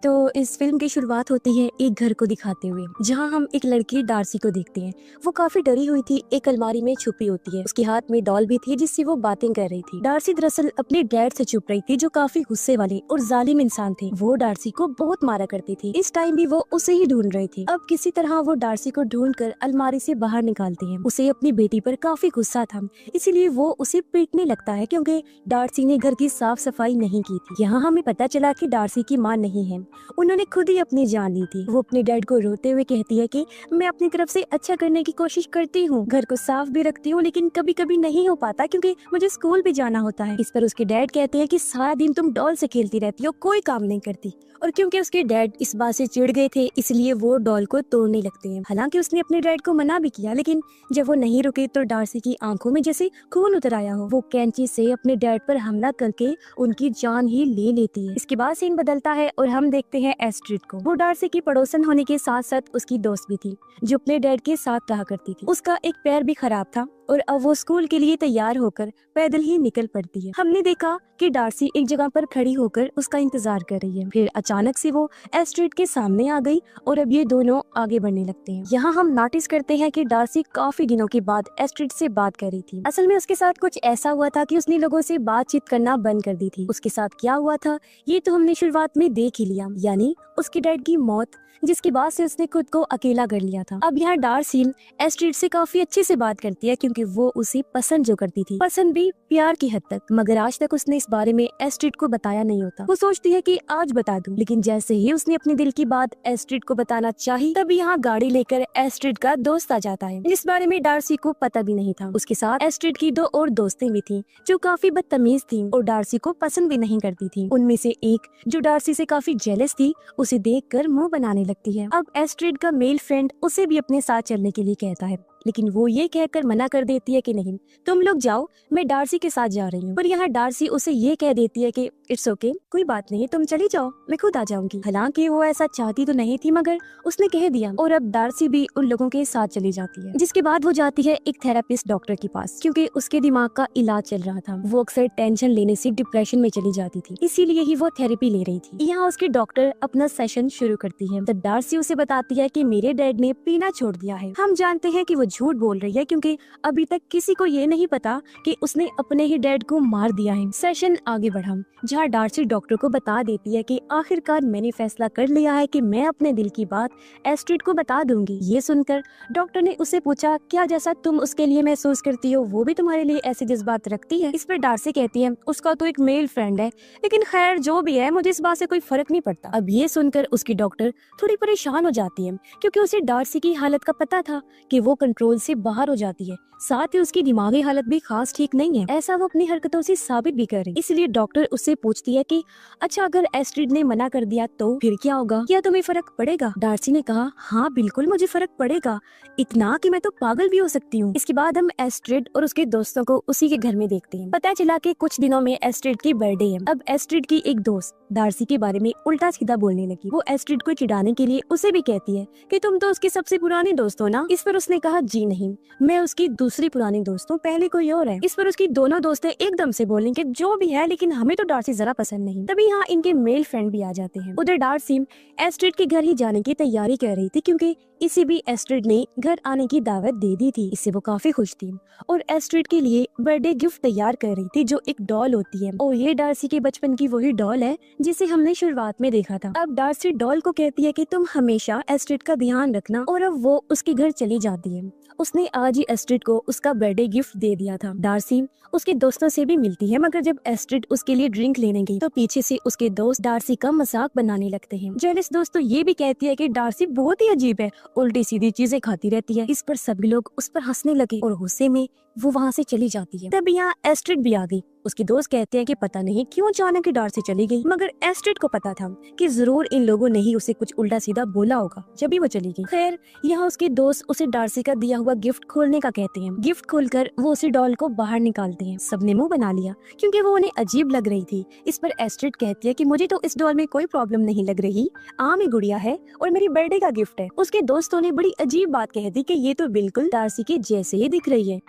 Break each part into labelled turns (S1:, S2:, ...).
S1: तो इस फिल्म की शुरुआत होती है एक घर को दिखाते हुए, जहां हम एक लड़की डार्सी को देखते हैं। वो काफी डरी हुई थी, एक अलमारी में छुपी होती है। उसके हाथ में डॉल भी थी जिससे वो बातें कर रही थी। डार्सी दरअसल अपने डैड से छुप रही थी, जो काफी गुस्से वाले और जालिम इंसान थे। वो डार्सी को बहुत मारा करती थी। इस टाइम भी वो उसे ही ढूंढ रही थी। अब किसी तरह वो डार्सी को ढूंढ कर अलमारी से बाहर निकालती है। उसे अपनी बेटी पर काफी गुस्सा था, इसीलिए वो उसे पीटने लगता है क्योंकि डार्सी ने घर की साफ सफाई नहीं की थी। यहाँ हमें पता चला कि डार्सी की माँ नहीं है, उन्होंने खुद ही अपनी जान ली थी। वो अपने डैड को रोते हुए कहती है कि मैं अपनी तरफ से अच्छा करने की कोशिश करती हूँ, घर को साफ भी रखती हूँ, लेकिन कभी कभी नहीं हो पाता क्योंकि मुझे स्कूल भी जाना होता है। इस पर उसके डैड कहते हैं कि सारा दिन तुम डॉल से खेलती रहती हो, कोई काम नहीं करती। और क्योंकि उसके डैड इस बात से चिढ़ गए थे, इसलिए वो डॉल को तोड़ने लगते हैं। हालांकि उसने अपने डैड को मना भी किया, लेकिन जब वो नहीं रुके तो डार्सी की आंखों में जैसे खून उतर आया हो। वो कैंची से अपने डैड पर हमला करके उनकी जान ही ले लेती है। इसके बाद सीन बदलता है और हम देखते हैं एस्ट्रिड को। वो डार्सी की पड़ोसन होने के साथ साथ उसकी दोस्त भी थी, जो अपने डैड के साथ रहा करती थी। उसका एक पैर भी खराब था और अब वो स्कूल के लिए तैयार होकर पैदल ही निकल पड़ती है। हमने देखा कि डार्सी एक जगह पर खड़ी होकर उसका इंतजार कर रही है। फिर अचानक से वो एस्ट्रिड के सामने आ गई और अब ये दोनों आगे बढ़ने लगते हैं। यहाँ हम नोटिस करते हैं कि डार्सी काफी दिनों के बाद एस्ट्रिड से बात कर रही थी। असल में उसके साथ कुछ ऐसा हुआ था कि उसने लोगों से बातचीत करना बंद कर दी थी। उसके साथ क्या हुआ था ये तो हमने शुरुआत में देख ही लिया, यानी उसके डैड की मौत, जिसके बाद से उसने खुद को अकेला कर लिया था। अब यहाँ डार्सी एस्ट्रिड से काफी अच्छे से बात करती है क्योंकि वो उसे पसंद जो करती थी, पसंद भी प्यार की हद तक, मगर आज तक उसने इस बारे में एस्ट्रिड को बताया नहीं होता। वो सोचती है कि आज बता दूं, लेकिन जैसे ही उसने अपने दिल की बात एस्ट्रिड को बताना चाही, तब यहाँ गाड़ी लेकर एस्ट्रिड का दोस्त आ जाता है, जिस बारे में डार्सी को पता भी नहीं था। उसके साथ एस्ट्रिड की दो और दोस्तें भी थी जो काफी बदतमीज थी और डार्सी को पसंद भी नहीं करती थी। उनमें से एक जो डार्सी से काफी जेलस थी, उसे देखकर मुंह बनाने लगती है। अब एस्ट्रिड का मेल फ्रेंड उसे भी अपने साथ चलने के लिए कहता है, लेकिन वो ये कहकर मना कर देती है कि नहीं, तुम लोग जाओ, मैं डार्सी के साथ जा रही हूँ। पर यहाँ डार्सी उसे ये कह देती है कि इट्स ओके, कोई बात नहीं, तुम चली जाओ, मैं खुद आ जाऊंगी। हालांकि वो ऐसा चाहती तो नहीं थी, मगर उसने कह दिया और अब डार्सी भी उन लोगों के साथ चली जाती है। जिसके बाद वो जाती है एक थेरेपिस्ट डॉक्टर के पास, क्योंकि उसके दिमाग का इलाज चल रहा था। वो अक्सर टेंशन लेने से डिप्रेशन में चली जाती थी, इसीलिए ही वो थेरेपी ले रही थी। यहाँ उसकी डॉक्टर अपना सेशन शुरू करती है। तब डार्सी उसे बताती है कि मेरे डैड ने पीना छोड़ दिया है। हम जानते हैं कि वो झूठ बोल रही है क्योंकि अभी तक किसी को ये नहीं पता कि उसने अपने ही डैड को मार दिया है। सेशन आगे बढ़ा, जहाँ डार्सी डॉक्टर को बता देती है कि आखिरकार मैंने फैसला कर लिया है कि मैं अपने दिल की बात एस्ट्रिड को बता दूंगी। ये सुनकर डॉक्टर ने उससे पूछा, क्या जैसा तुम उसके लिए महसूस करती हो वो भी तुम्हारे लिए ऐसे जज्बात रखती है? इस पर डार्सी कहती है, उसका तो एक मेल फ्रेंड है, लेकिन खैर जो भी है, मुझे इस बात से कोई फर्क नहीं पड़ता। अब ये सुनकर उसकी डॉक्टर थोड़ी परेशान हो जाती है क्योंकि उसे डार्सी की हालत का पता था कि वो कंट्रोल से बाहर हो जाती है, साथ ही उसकी दिमागी हालत भी खास ठीक नहीं है। ऐसा वो अपनी हरकतों से साबित भी कर रही। इसलिए डॉक्टर उससे पूछती है कि अच्छा, अगर एस्ट्रिड ने मना कर दिया तो फिर क्या होगा, क्या तुम्हें फर्क पड़ेगा? डार्सी ने कहा, हाँ बिल्कुल मुझे फर्क पड़ेगा, इतना कि मैं तो पागल भी हो सकती हूँ। इसके बाद हम एस्ट्रिड और उसके दोस्तों को उसी के घर में देखते हैं। पता चला कि कुछ दिनों में एस्ट्रिड की बर्थडे है। अब एस्ट्रिड की एक दोस्त डार्सी के बारे में उल्टा सीधा बोलने लगी। वो एस्ट्रिड को चिढ़ाने के लिए उसे भी कहती है कि तुम तो उसकी सबसे पुरानी दोस्त हो ना। इस पर उसने कहा, जी नहीं, मैं उसकी दूसरी पुरानी दोस्त हूँ, पहले कोई और है। इस पर उसकी दोनों दोस्तें एकदम से बोलें कि जो भी है, लेकिन हमें तो डार्सी जरा पसंद नहीं। तभी यहाँ इनके मेल फ्रेंड भी आ जाते हैं। उधर डार्सी एस्ट्रिड के घर ही जाने की तैयारी कर रही थी क्योंकि इसी भी एस्ट्रिड ने घर आने की दावत दे दी थी। इससे वो काफी खुश थी और एस्ट्रिड के लिए बर्थडे गिफ्ट तैयार कर रही थी, जो एक डॉल होती है। और ये डार्सी के बचपन की वही डॉल है जिसे हमने शुरुआत में देखा था। अब डार्सी डॉल को कहती है कि तुम हमेशा एस्ट्रिड का ध्यान रखना, और अब वो उसके घर चली जाती है। उसने आज ही एस्ट्रिड को उसका बर्थडे गिफ्ट दे दिया था। डार्सी उसके दोस्तों से भी मिलती है, मगर जब एस्ट्रिड उसके लिए ड्रिंक लेने गई तो पीछे से उसके दोस्त डार्सी का मजाक बनाने लगते हैं। जेलस दोस्त तो ये भी कहती है कि डार्सी बहुत ही अजीब है, उल्टी सीधी चीजें खाती रहती है। इस पर सभी लोग उस पर हंसने लगे और गुस्से में वो वहाँ से चली जाती है। तब यहाँ एस्ट्रिड भी आ गई। उसके दोस्त कहते हैं कि पता नहीं क्यों अचानक डार्सी चली गई, मगर एस्ट्रिड को पता था कि जरूर इन लोगों ने ही उसे कुछ उल्टा सीधा बोला होगा जब भी वो चली गई। खैर, यहाँ उसके दोस्त उसे डार्सी का दिया हुआ गिफ्ट खोलने का कहते हैं। गिफ्ट खोलकर वो उसे डॉल को बाहर निकालते हैं। सबने मुंह बना लिया क्योंकि वो उन्हें अजीब लग रही थी। इस पर एस्ट्रिड कहती है कि मुझे तो इस डॉल में कोई प्रॉब्लम नहीं लग रही, आम ही गुड़िया है और मेरी बर्थडे का गिफ्ट है। उसके दोस्तों ने बड़ी अजीब बात कह दी कि ये तो बिल्कुल डार्सी के जैसे ही दिख रही है।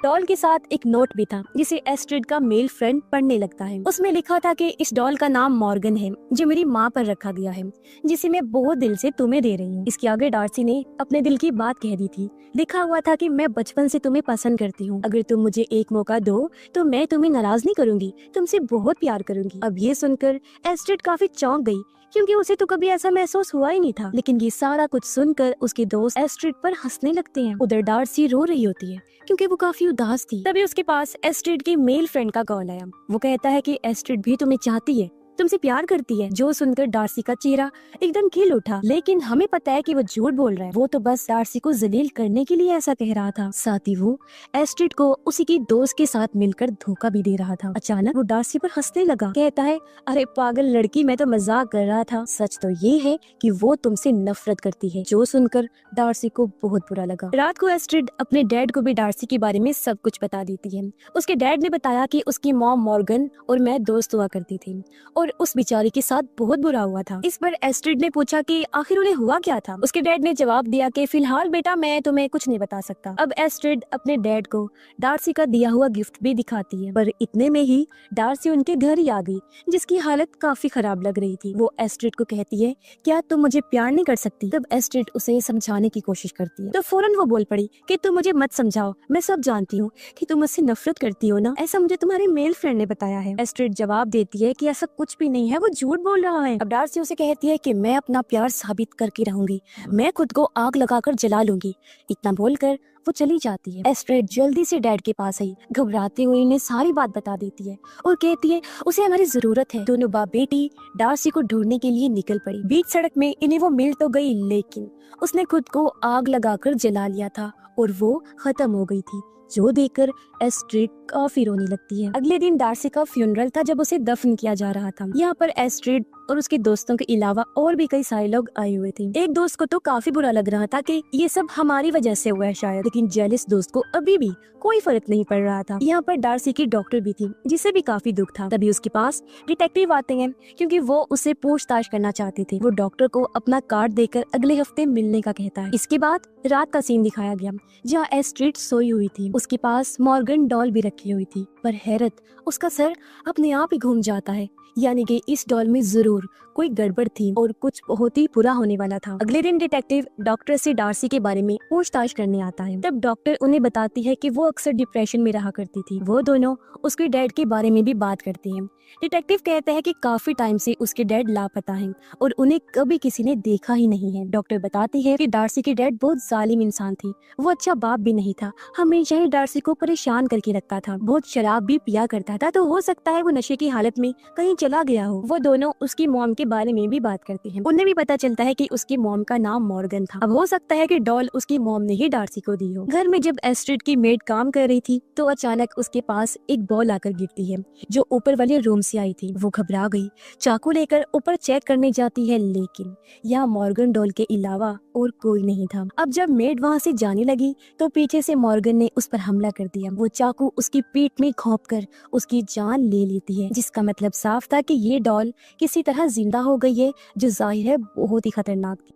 S1: डॉल के साथ एक नोट भी था जिसे एस्ट्रिड का मेल फ्रेंड पढ़ने लगता है। उसमें लिखा था कि इस डॉल का नाम मॉर्गन है जो मेरी माँ पर रखा गया है, जिसे मैं बहुत दिल से तुम्हें दे रही हूँ। इसके आगे डार्सी ने अपने दिल की बात कह दी थी। लिखा हुआ था कि मैं बचपन से तुम्हें पसंद करती हूँ, अगर तुम मुझे एक मौका दो तो मैं तुम्हें नाराज नहीं करूंगी, तुमसे बहुत प्यार करूंगी। अब ये सुनकर एस्ट्रिड काफी चौंक गई क्योंकि उसे तो कभी ऐसा महसूस हुआ ही नहीं था। लेकिन ये सारा कुछ सुनकर उसके दोस्त एस्ट्रिड पर हंसने लगते हैं। उधर डार्सी रो रही होती है क्योंकि वो काफी उदास थी। तभी उसके पास एस्ट्रिड के मेल फ्रेंड का कॉल आया। वो कहता है कि एस्ट्रिड भी तुम्हें चाहती है, तुमसे प्यार करती है। जो सुनकर डार्सी का चेहरा एकदम खिल उठा। लेकिन हमें पता है कि वो झूठ बोल रहा है, वो तो बस डार्सी को जलील करने के लिए ऐसा कह रहा था। साथ ही वो एस्ट्रिड को उसी की दोस्त के साथ मिलकर धोखा भी दे रहा था। अचानक वो डार्सी पर हंसने लगा, कहता है अरे पागल लड़की, मैं तो मजाक कर रहा था, सच तो ये है कि वो तुमसे नफरत करती है। जो सुनकर डार्सी को बहुत बुरा लगा। रात को एस्ट्रिड अपने डैड को भी डार्सी के बारे में सब कुछ बता देती है। उसके डैड ने बताया कि उसकी मॉम मॉर्गन और मैं दोस्त हुआ करती थी और उस बेचारी के साथ बहुत बुरा हुआ था। इस पर एस्ट्रिड ने पूछा कि आखिर उन्हें हुआ क्या था। उसके डैड ने जवाब दिया कि फिलहाल बेटा मैं तुम्हें कुछ नहीं बता सकता। अब एस्ट्रिड अपने डैड को डार्सी का दिया हुआ गिफ्ट भी दिखाती है, पर इतने में ही डार्सी उनके घर ही आ गई, जिसकी हालत काफी खराब लग रही थी। वो एस्ट्रिड को कहती है क्या तुम मुझे प्यार नहीं कर सकती। तब एस्ट्रिड उसे समझाने की कोशिश करती है तो फौरन वो बोल पड़ी कि तुम मुझे मत समझाओ, मैं सब जानती हूँ कि तुम मुझसे नफरत करती हो ना, ऐसा मुझे तुम्हारे मेल फ्रेंड ने बताया है। एस्ट्रिड जवाब देती है कि ऐसा कुछ भी नहीं है, वो झूठ बोल रहा है। अब डार्सी उसे कहती है कि मैं अपना प्यार साबित करके रहूंगी, मैं खुद को आग लगाकर जला लूंगी। इतना बोलकर वो चली जाती है। एस्ट्रिड जल्दी से डैड के पास आई, घबराते हुए इन्हें सारी बात बता देती है और कहती है उसे हमारी जरूरत है। दोनों बाप बेटी डार्सी को ढूंढने के लिए निकल पड़ी। बीच सड़क में इन्हें वो मिल तो गई, लेकिन उसने खुद को आग लगाकर जला लिया था और वो खत्म हो गई थी, जो देखकर एस्ट्रिड काफी रोने लगती है। अगले दिन डार्सी का फ्यूनरल था जब उसे दफन किया जा रहा था। यहाँ पर एस्ट्रिड और उसके दोस्तों के अलावा और भी कई सारे लोग आए हुए थे। एक दोस्त को तो काफी बुरा लग रहा था कि ये सब हमारी वजह से हुआ है शायद, लेकिन जेलिस दोस्त को अभी भी कोई फर्क नहीं पड़ रहा था। यहाँ पर डार्सी की डॉक्टर भी थी जिसे भी काफी दुख था। तभी उसके पास डिटेक्टिव आते हैं क्योंकि वो उसे पूछताछ करना चाहते थे। वो डॉक्टर को अपना कार्ड देकर अगले हफ्ते मिलने का कहता है। इसके बाद रात का सीन दिखाया गया जहाँ एस्ट्रिड सोई हुई थी। उसके पास मॉर्गन डॉल भी रखी हुई थी, पर हैरत उसका सर अपने आप ही घूम जाता है, यानी कि इस डॉल में जरूर कोई गड़बड़ थी और कुछ बहुत ही बुरा होने वाला था। अगले दिन डिटेक्टिव डॉक्टर से डार्सी के बारे में पूछताछ करने आता है। तब डॉक्टर उन्हें बताती है कि वो अक्सर डिप्रेशन में रहा करती थी। वो दोनों उसके डैड के बारे में भी बात करते हैं। डिटेक्टिव कहता है कि काफी टाइम से उसके डैड लापता हैं और उन्हें कभी किसी ने देखा ही नहीं है। डॉक्टर बताती है कि डार्सी के डैड बहुत जालिम इंसान थे, वो अच्छा बाप भी नहीं था, हमेशा ही डार्सी को परेशान करके रखता था, बहुत शराब भी पिया करता था, तो हो सकता है वो नशे की हालत में कहीं चला गया हो। वो दोनों उसकी मॉम के बारे में भी बात करते हैं। उन्हें भी पता चलता है कि उसकी मॉम का नाम मॉर्गन था। अब हो सकता है कि डॉल उसकी मॉम ने ही डार्सी को दी हो। घर में जब एस्ट्रिड की मेड काम कर रही थी तो अचानक उसके पास एक बॉल आकर गिरती है जो ऊपर वाले रूम से आई थी। वो घबरा गई, चाकू लेकर ऊपर चेक करने जाती है, लेकिन यहाँ मॉर्गन डॉल के अलावा और कोई नहीं था। अब जब मेड वहाँ से जाने लगी तो पीछे से मॉर्गन ने उस पर हमला कर दिया। वो चाकू उसकी पीठ में घोंपकर उसकी जान ले लेती है, जिसका मतलब साफ था कि ये डॉल किसी तरह जिंदा हो गई है, जो जाहिर है बहुत ही खतरनाक थी।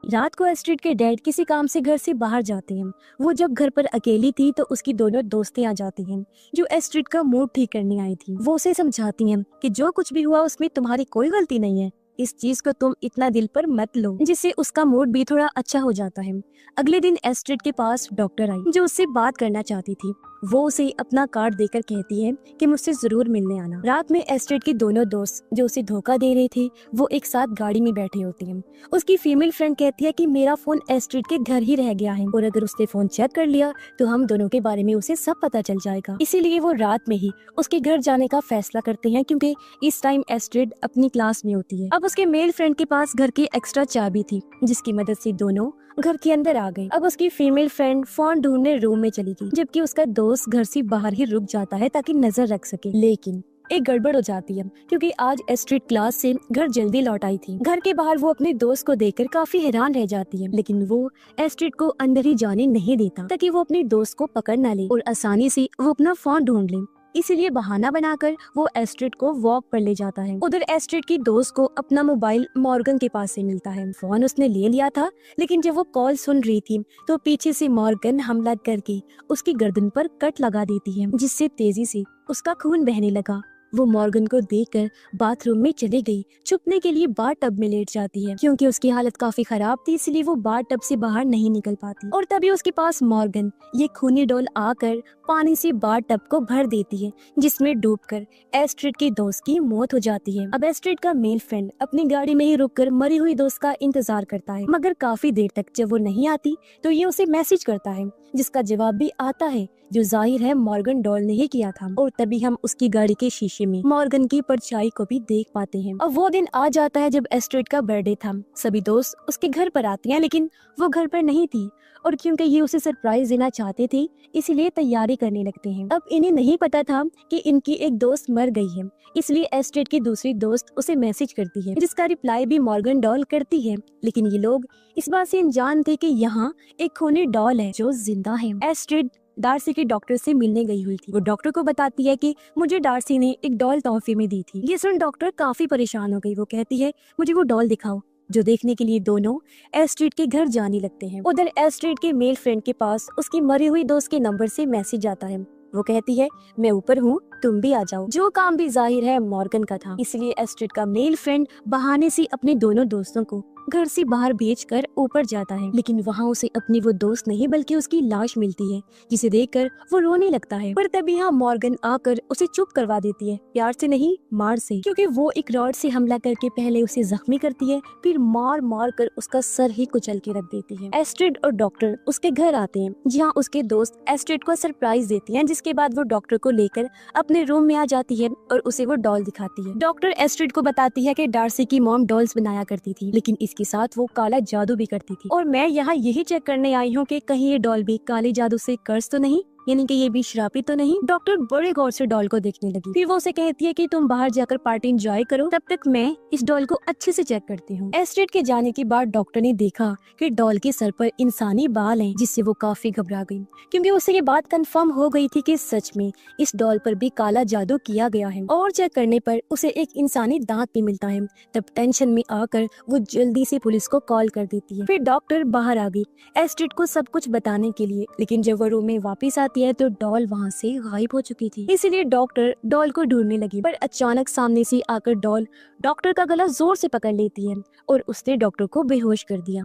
S1: रात को एस्ट्रिड के डैड किसी काम से घर से बाहर जाते हैं। वो जब घर पर अकेली थी तो उसकी दोनों दोस्तें आ जाती हैं जो एस्ट्रिड का मूड ठीक करने आई थी। वो उसे समझाती हैं कि जो कुछ भी हुआ उसमें तुम्हारी कोई गलती नहीं है, इस चीज को तुम इतना दिल पर मत लो, जिससे उसका मूड भी थोड़ा अच्छा हो जाता है। अगले दिन एस्ट्रिड के पास डॉक्टर आई जो उससे बात करना चाहती थी। वो उसे अपना कार्ड देकर कहती है कि मुझसे जरूर मिलने आना। रात में एस्ट्रिड के दोनों दोस्त जो उसे धोखा दे रहे थे वो एक साथ गाड़ी में बैठे होते हैं। उसकी फीमेल फ्रेंड कहती है कि मेरा फोन एस्ट्रिड के घर ही रह गया है और अगर उसने फोन चेक कर लिया तो हम दोनों के बारे में उसे सब पता चल जाएगा। इसीलिए वो रात में ही उसके घर जाने का फैसला करते हैं क्योंकि इस टाइम एस्ट्रिड अपनी क्लास में होती है। अब उसके मेल फ्रेंड के पास घर की एक्स्ट्रा चाबी थी जिसकी मदद से दोनों घर के अंदर आ गए। अब उसकी फीमेल फ्रेंड फोन ढूंढने रूम में चली गई, जबकि उसका दोस्त घर से बाहर ही रुक जाता है ताकि नजर रख सके। लेकिन एक गड़बड़ हो जाती है क्योंकि आज एस्ट्रिड क्लास से घर जल्दी लौट आई थी। घर के बाहर वो अपने दोस्त को देखकर काफी हैरान रह जाती है, लेकिन वो एस्ट्रिड को अंदर ही जाने नहीं देता ताकि वो अपने दोस्त को पकड़ न ले और आसानी से वो अपना फोन ढूंढ ले। इसीलिए बहाना बनाकर वो एस्ट्रिड को वॉक पर ले जाता है। उधर एस्ट्रिड की दोस्त को अपना मोबाइल मॉर्गन के पास से मिलता है। फोन उसने ले लिया था, लेकिन जब वो कॉल सुन रही थी तो पीछे से मॉर्गन हमला करके उसकी गर्दन पर कट लगा देती है, जिससे तेजी से उसका खून बहने लगा। वो मॉर्गन को देखकर बाथरूम में चली गई। छुपने के लिए बाथ टब में लेट जाती है, क्योंकि उसकी हालत काफी खराब थी, इसलिए वो बाथ टब से बाहर नहीं निकल पाती। और तभी उसके पास मॉर्गन ये खूनी डॉल आकर पानी से बाथ टब को भर देती है, जिसमें डूबकर एस्ट्रिड की दोस्त की मौत हो जाती है। अब एस्ट्रिड का मेल फ्रेंड अपनी गाड़ी में ही रुककर मरी हुई दोस्त का इंतजार करता है, मगर काफी देर तक जब वो नहीं आती तो ये उसे मैसेज करता है, जिसका जवाब भी आता है, जो जाहिर है मॉर्गन डॉल ने ही किया था। और तभी हम उसकी गाड़ी के शीशे में मॉर्गन की परछाई को भी देख पाते हैं। अब वो दिन आ जाता है जब एस्ट्रिड का बर्थडे था। सभी दोस्त उसके घर पर आते हैं, लेकिन वो घर पर नहीं थी, और क्योंकि ये उसे सरप्राइज देना चाहते थे इसलिए तैयारी करने लगते हैं। अब इन्हें नहीं पता था कि इनकी एक दोस्त मर गई है, इसलिए एस्ट्रिड की दूसरी दोस्त उसे मैसेज करती है, जिसका रिप्लाई भी मॉर्गन डॉल करती है। लेकिन ये लोग इस बात से अनजान थे कि यहाँ एक खूनी डॉल है जो जिंदा है। एस्ट्रिड डार्सी के डॉक्टर से मिलने गई हुई थी। वो डॉक्टर को बताती है कि मुझे डार्सी ने एक डॉल तोहफे में दी थी। ये सुन डॉक्टर काफी परेशान हो गई। वो कहती है मुझे वो डॉल दिखाओ, जो देखने के लिए दोनों एस्ट्रिड के घर जाने लगते हैं। उधर एस्ट्रिड के मेल फ्रेंड के पास उसकी मरी हुई दोस्त के नंबर से मैसेज आता है। वो कहती है मैं ऊपर हूँ, तुम भी आ जाओ, जो काम भी जाहिर है मॉर्गन का था। इसलिए एस्ट्रिड का मेल फ्रेंड बहाने से अपने दोनों दोस्तों को घर से बाहर भेजकर ऊपर जाता है, लेकिन वहाँ उसे अपनी वो दोस्त नहीं बल्कि उसकी लाश मिलती है, जिसे देखकर वो रोने लगता है। पर तभी यहाँ मॉर्गन आकर उसे चुप करवा देती है, प्यार से नहीं मार से, क्योंकि वो एक रॉड से हमला करके पहले उसे जख्मी करती है, फिर मार मार कर उसका सर ही कुचल के रख देती है। एस्ट्रिड और डॉक्टर उसके घर आते हैं, जहाँ उसके दोस्त एस्ट्रिड को सरप्राइज देती है, जिसके बाद वो डॉक्टर को लेकर अपने रूम में आ जाती है और उसे वो डॉल दिखाती है। डॉक्टर एस्ट्रिड को बताती है कि डार्सी की मॉम डॉल्स बनाया करती थी, लेकिन इसके साथ वो काला जादू भी करती थी, और मैं यहाँ यही चेक करने आई हूँ कि कहीं ये डॉल भी काले जादू से कर्ज तो नहीं, यानी कि ये भी श्रापित तो नहीं। डॉक्टर बड़े गौर से डॉल को देखने लगी, फिर वो उसे कहती है कि तुम बाहर जाकर पार्टी एंजॉय करो, तब तक मैं इस डॉल को अच्छे से चेक करती हूँ। एस्ट्रिड के जाने के बाद डॉक्टर ने देखा कि डॉल के सर पर इंसानी बाल हैं, जिससे वो काफी घबरा गई, क्योंकि उसे ये बात कंफर्म हो गई थी कि सच में इस डॉल पर भी काला जादू किया गया है। और चेक करने पर उसे एक इंसानी दांत भी मिलता है। तब टेंशन में आकर वो जल्दी से पुलिस को कॉल कर देती है। फिर डॉक्टर बाहर आ गई एस्ट्रिड को सब कुछ बताने के लिए, लेकिन जब वो रूम में वापस आती है तो डॉल वहाँ से गायब हो चुकी थी। इसीलिए डॉक्टर डॉल को ढूंढने लगी, पर अचानक सामने से आकर डॉल डॉक्टर का गला जोर से पकड़ लेती है और उसने डॉक्टर को बेहोश कर दिया।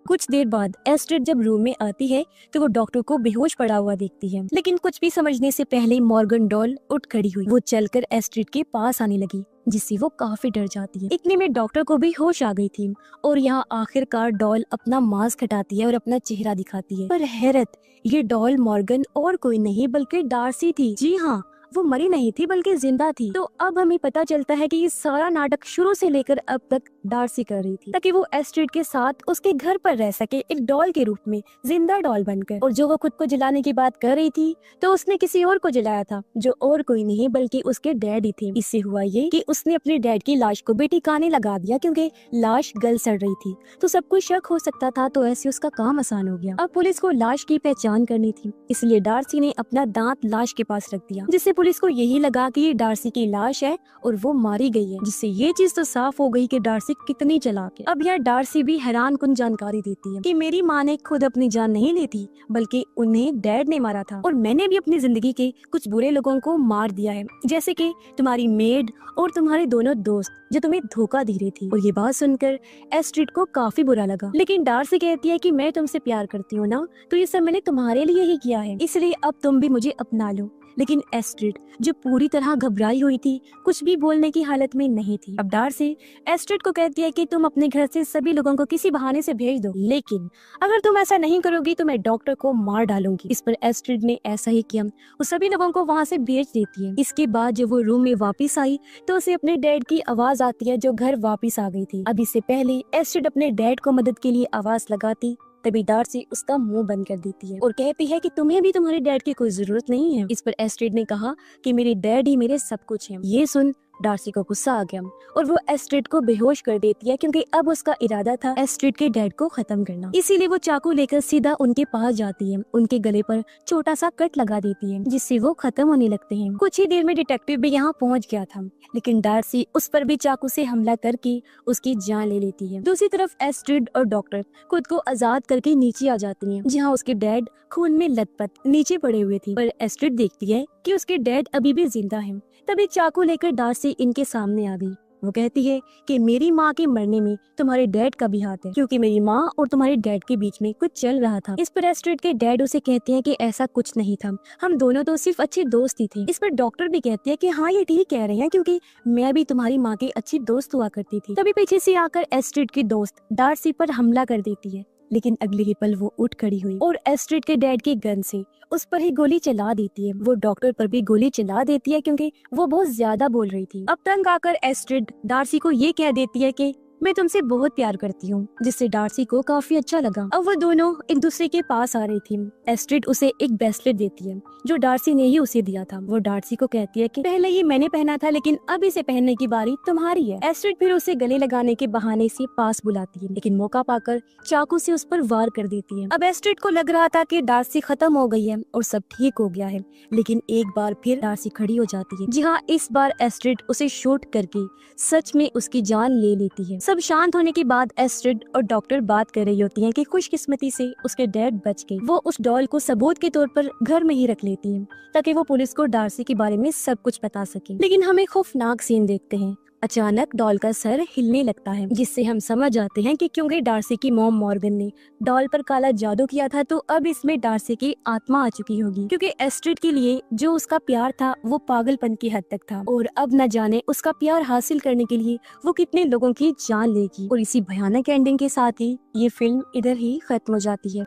S1: कुछ देर बाद एस्ट्रिड जब रूम में आती है तो वो डॉक्टर को बेहोश पड़ा हुआ देखती है, लेकिन कुछ भी समझने से पहले मॉर्गन डॉल उठ खड़ी हुई। वो चलकर एस्ट्रिड के पास आने लगी, जिससे वो काफी डर जाती है। इतने में डॉक्टर को भी होश आ गई थी, और यहाँ आखिरकार डॉल अपना मास्क हटाती है और अपना चेहरा दिखाती है। पर हैरत, ये डॉल मॉर्गन और कोई नहीं बल्कि डार्सी थी। जी हाँ, वो मरी नहीं थी बल्कि जिंदा थी। तो अब हमें पता चलता है कि ये सारा नाटक शुरू से लेकर अब तक डार्सी कर रही थी, ताकि वो एस्ट्रिड के साथ उसके घर पर रह सके, एक डॉल के रूप में, जिंदा डॉल बनकर। और जो वो खुद को जलाने की बात कर रही थी तो उसने किसी और को जलाया था, जो और कोई नहीं बल्कि उसके डैड ही थे। इससे हुआ ये कि उसने अपने डैड की लाश को भी ठिकाने लगा दिया, क्योंकि लाश गल सड़ रही थी तो सबको शक हो सकता था, तो ऐसे उसका काम आसान हो गया। अब पुलिस को लाश की पहचान करनी थी, इसलिए डार्सी ने अपना दांत लाश के पास रख दिया, जिससे पुलिस को यही लगा कि ये डार्सी की लाश है और वो मारी गई है, जिससे ये चीज तो साफ हो गई कि डार्सी कितनी चालाक है। अब यह डार्सी भी हैरान कुन जानकारी देती है कि मेरी माँ ने खुद अपनी जान नहीं ली थी, बल्कि उन्हें डैड ने मारा था, और मैंने भी अपनी जिंदगी के कुछ बुरे लोगों को मार दिया है, जैसे कि तुम्हारी मेड और तुम्हारे दोनों दोस्त जो तुम्हें धोखा दे रही थी। और ये बात सुनकर एस्ट्रिड को काफी बुरा लगा, लेकिन डार्सी कहती है कि मैं तुमसे प्यार करती हूँ ना, तो ये सब मैंने तुम्हारे लिए ही किया है, इसलिए अब तुम भी मुझे अपना लो। लेकिन एस्ट्रिड जो पूरी तरह घबराई हुई थी, कुछ भी बोलने की हालत में नहीं थी। अब डार्सी एस्ट्रिड को कहती है कि तुम अपने घर से सभी लोगों को किसी बहाने से भेज दो, लेकिन अगर तुम ऐसा नहीं करोगी तो मैं डॉक्टर को मार डालूंगी। इस पर एस्ट्रिड ने ऐसा ही किया, वो सभी लोगों को वहाँ से भेज देती है। इसके बाद जब वो रूम में वापस आई तो उसे अपने डैड की आवाज आती है, जो घर वापस आ गई थी। अब इससे पहले एस्ट्रिड अपने डैड को मदद के लिए आवाज लगाती, तभी डार्सी उसका मुंह बंद कर देती है और कहती है कि तुम्हें भी तुम्हारे डैड की कोई जरूरत नहीं है। इस पर एस्ट्रिड ने कहा कि मेरे डैड ही मेरे सब कुछ हैं। ये सुन डार्सी को गुस्सा आ गया और वो एस्ट्रिड को बेहोश कर देती है, क्योंकि अब उसका इरादा था एस्ट्रिड के डैड को खत्म करना। इसीलिए वो चाकू लेकर सीधा उनके पास जाती है, उनके गले पर छोटा सा कट लगा देती है, जिससे वो खत्म होने लगते हैं। कुछ ही देर में डिटेक्टिव भी यहाँ पहुँच गया था, लेकिन डार्सी उस पर भी चाकू से हमला करके उसकी जान ले लेती है। दूसरी तरफ एस्ट्रिड और डॉक्टर खुद को आजाद करके नीचे आ जाती हैं, जहाँ उसके डैड खून में लथपथ नीचे पड़े हुए थे। पर एस्ट्रिड देखती है कि उसके डैड अभी भी जिंदा हैं। तभी चाकू लेकर डार्सी इनके सामने आ गई। वो कहती है कि मेरी माँ के मरने में तुम्हारे डैड का भी हाथ है, क्योंकि मेरी माँ और तुम्हारे डैड के बीच में कुछ चल रहा था। इस पर एस्ट्रिड के डैड उसे कहते हैं कि ऐसा कुछ नहीं था, हम दोनों तो सिर्फ अच्छे दोस्त ही थे। इस पर डॉक्टर भी कहते हैं कि हाँ ये ठीक कह रहे हैं, क्योंकि मैं भी तुम्हारी माँ की अच्छी दोस्त हुआ करती थी। तभी पीछे से आकर एस्ट्रिड की दोस्त डार्सी पर हमला कर देती है, लेकिन अगले ही पल वो उठ खड़ी हुई और एस्ट्रिड के डैड की गन से उस पर ही गोली चला देती है। वो डॉक्टर पर भी गोली चला देती है, क्योंकि वो बहुत ज्यादा बोल रही थी। अब तंग आकर एस्ट्रिड डार्सी को ये कह देती है कि मैं तुमसे बहुत प्यार करती हूँ, जिससे डार्सी को काफी अच्छा लगा। अब वो दोनों एक दूसरे के पास आ रही थी। एस्ट्रिड उसे एक ब्रेसलेट देती है जो डार्सी ने ही उसे दिया था। वो डार्सी को कहती है कि पहले ये मैंने पहना था, लेकिन अब इसे पहनने की बारी तुम्हारी है। एस्ट्रिड फिर उसे गले लगाने के बहाने से पास बुलाती है, लेकिन मौका पाकर चाकू से उस पर वार कर देती है। अब एस्ट्रिड को लग रहा था कि डार्सी खत्म हो गई है और सब ठीक हो गया है, लेकिन एक बार फिर डार्सी खड़ी हो जाती है, जहाँ इस बार एस्ट्रिड उसे शूट करके सच में उसकी जान ले लेती है। सब शांत होने के बाद एस्ट्रिड और डॉक्टर बात कर रही होती हैं कि खुशकिस्मती से उसके डैड बच गए। वो उस डॉल को सबूत के तौर पर घर में ही रख लेती हैं, ताकि वो पुलिस को डार्सी के बारे में सब कुछ बता सके। लेकिन हम एक खौफनाक सीन देखते हैं। अचानक डॉल का सर हिलने लगता है, जिससे हम समझ जाते हैं कि क्योंकि डार्सी की मॉम मॉर्गन ने डॉल पर काला जादू किया था, तो अब इसमें डार्सी की आत्मा आ चुकी होगी, क्योंकि एस्ट्रिड के लिए जो उसका प्यार था वो पागलपन की हद तक था, और अब न जाने उसका प्यार हासिल करने के लिए वो कितने लोगों की जान लेगी। और इसी भयानक एंडिंग के साथ ही ये फिल्म इधर ही खत्म हो जाती है।